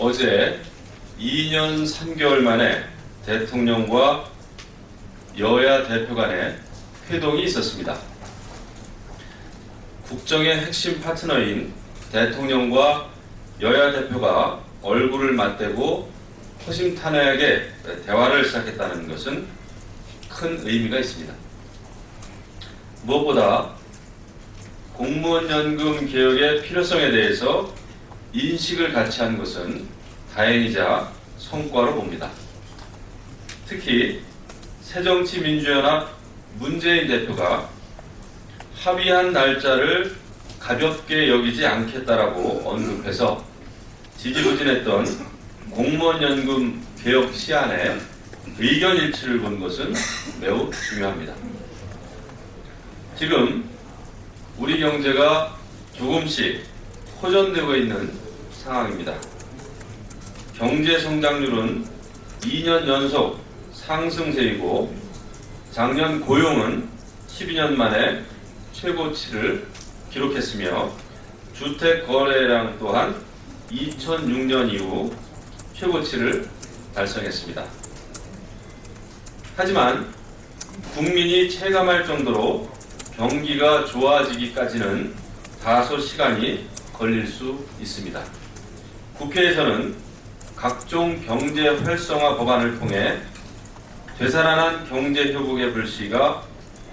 어제 2년 3개월 만에 대통령과 여야 대표 간의 회동이 있었습니다. 국정의 핵심 파트너인 대통령과 여야 대표가 얼굴을 맞대고 허심탄회하게 대화를 시작했다는 것은 큰 의미가 있습니다. 무엇보다 공무원연금 개혁의 필요성에 대해서 인식을 같이 한 것은 다행이자 성과로 봅니다. 특히 새정치민주연합 문재인 대표가 합의한 날짜를 가볍게 여기지 않겠다라고 언급해서 지지부진했던 공무원연금 개혁 시안에 의견 일치를 본 것은 매우 중요합니다. 지금 우리 경제가 조금씩 호전되고 있는 상황입니다. 경제 성장률은 2년 연속 상승세이고 작년 고용은 12년 만에 최고치를 기록했으며 주택 거래량 또한 2006년 이후 최고치를 달성했습니다. 하지만 국민이 체감할 정도로 경기가 좋아지기까지는 다소 시간이 걸릴 수 있습니다. 국회에서는 각종 경제 활성화 법안을 통해 되살아난 경제 회복의 불씨가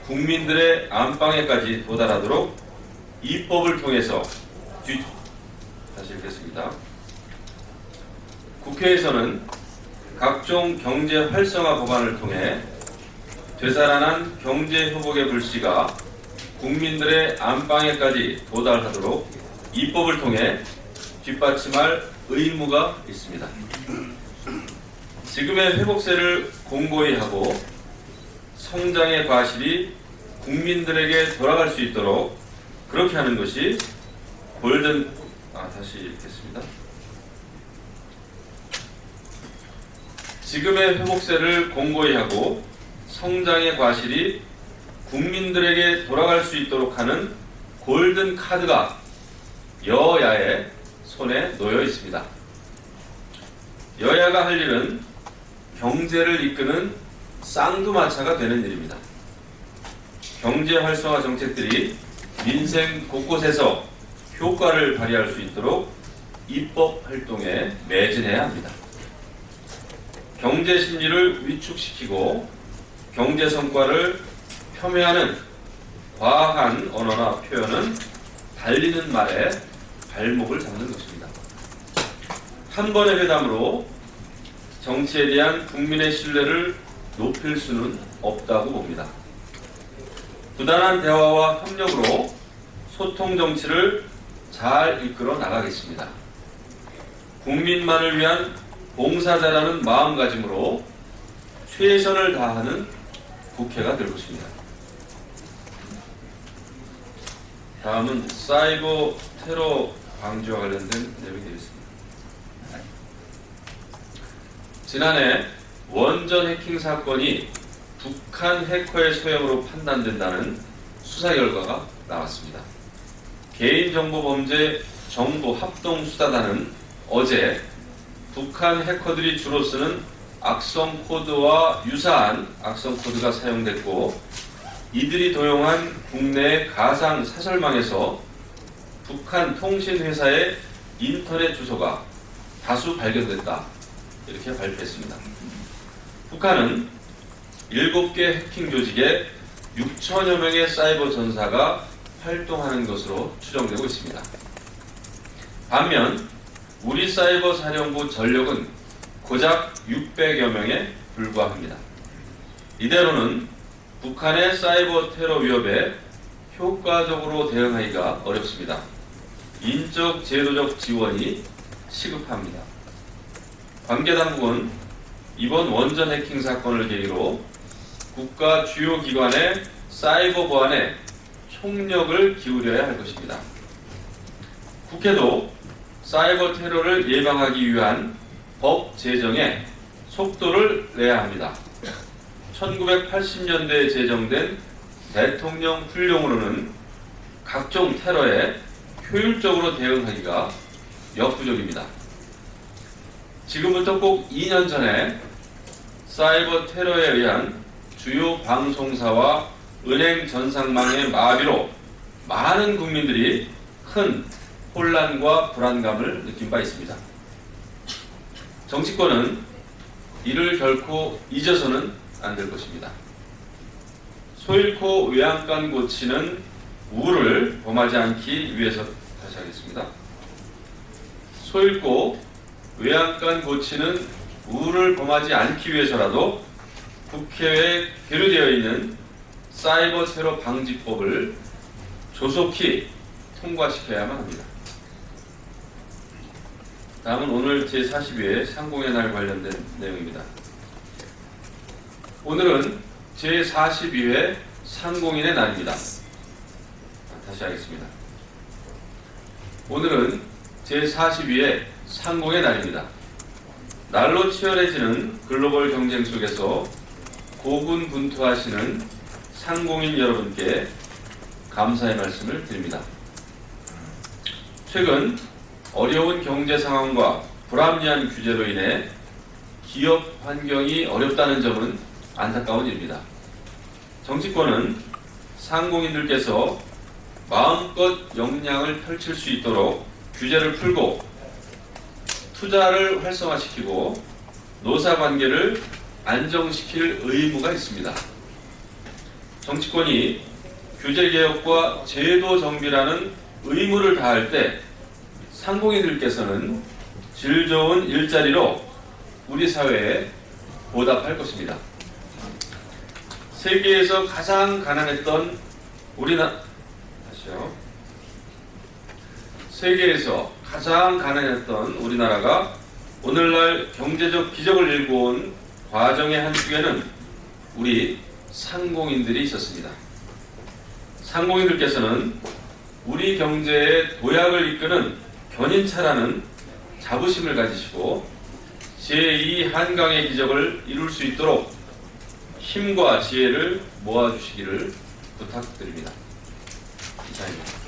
국민들의 안방에까지 도달하도록 입법을 통해서 다시 읽겠습니다. 국회에서는 각종 경제 활성화 법안을 통해 되살아난 경제 회복의 불씨가 국민들의 안방에까지 도달하도록 입법을 통해 뒷받침할 의무가 있습니다. 지금의 회복세를 공고히 하고 성장의 과실이 국민들에게 돌아갈 수 있도록 그렇게 하는 것이 다시 읽겠습니다. 지금의 회복세를 공고히 하고 성장의 과실이 국민들에게 돌아갈 수 있도록 하는 골든 카드가 여야의 손에 놓여 있습니다. 여야가 할 일은 경제를 이끄는 쌍두마차가 되는 일입니다. 경제 활성화 정책들이 민생 곳곳에서 효과를 발휘할 수 있도록 입법 활동에 매진해야 합니다. 경제 심리를 위축시키고 경제 성과를 폄훼하는 과한 언어나 표현은 달리는 말에 발목을 잡는 것입니다. 한 번의 회담으로 정치에 대한 국민의 신뢰를 높일 수는 없다고 봅니다. 부단한 대화와 협력으로 소통 정치를 잘 이끌어 나가겠습니다. 국민만을 위한 봉사자라는 마음가짐으로 최선을 다하는 국회가 될 것입니다. 다음은 사이버 테러 방지와 관련된 내용이 되겠습니다. 지난해 원전 해킹 사건이 북한 해커의 소행으로 판단된다는 수사 결과가 나왔습니다. 개인정보범죄 정보합동수사단은 어제 북한 해커들이 주로 쓰는 악성 코드와 유사한 악성 코드가 사용됐고 이들이 도용한 국내 가상 사설망에서 북한 통신회사의 인터넷 주소가 다수 발견됐다 이렇게 발표했습니다. 북한은 7개 해킹 조직에 6천여 명의 사이버 전사가 활동하는 것으로 추정되고 있습니다. 반면 우리 사이버 사령부 전력은 고작 600여 명에 불과합니다. 이대로는 북한의 사이버 테러 위협에 효과적으로 대응하기가 어렵습니다. 인적 제도적 지원이 시급합니다. 관계당국은 이번 원전 해킹 사건을 계기로 국가 주요 기관의 사이버 보안에 총력을 기울여야 할 것입니다. 국회도 사이버 테러를 예방하기 위한 법 제정에 속도를 내야 합니다. 1980년대에 제정된 대통령 훈령으로는 각종 테러에 효율적으로 대응하기가 역부족입니다. 지금부터 꼭 2년 전에 사이버 테러에 의한 주요 방송사와 은행 전산망의 마비로 많은 국민들이 큰 혼란과 불안감을 느낀 바 있습니다. 정치권은 이를 결코 잊어서는 안 될 것입니다. 소잃고 외양간 고치는 우를 범하지 않기 위해서, 다시 하겠습니다. 소잃고 외양간 고치는 우를 범하지 않기 위해서라도 국회에 계류되어 있는 사이버 테러 방지법을 조속히 통과시켜야만 합니다. 다음은 오늘 제42회 상공의 날 관련된 내용입니다. 오늘은 제42회 상공인의 날입니다. 다시 하겠습니다. 오늘은 제42회 상공의 날입니다. 날로 치열해지는 글로벌 경쟁 속에서 고군분투하시는 상공인 여러분께 감사의 말씀을 드립니다. 최근 어려운 경제 상황과 불합리한 규제로 인해 기업 환경이 어렵다는 점은 안타까운 일입니다. 정치권은 상공인들께서 마음껏 역량을 펼칠 수 있도록 규제를 풀고 투자를 활성화시키고 노사관계를 안정시킬 의무가 있습니다. 정치권이 규제개혁과 제도 정비라는 의무를 다할 때 상공인들께서는 질 좋은 일자리로 우리 사회에 보답할 것입니다. 세계에서 가장 가난했던 세계에서 가장 가난했던 우리나라가 오늘날 경제적 기적을 일궈온 과정의 한 축에는 우리 상공인들이 있었습니다. 상공인들께서는 우리 경제의 도약을 이끄는 견인차라는 자부심을 가지시고 제2 한강의 기적을 이룰 수 있도록 힘과 지혜를 모아주시기를 부탁드립니다. 이상입니다.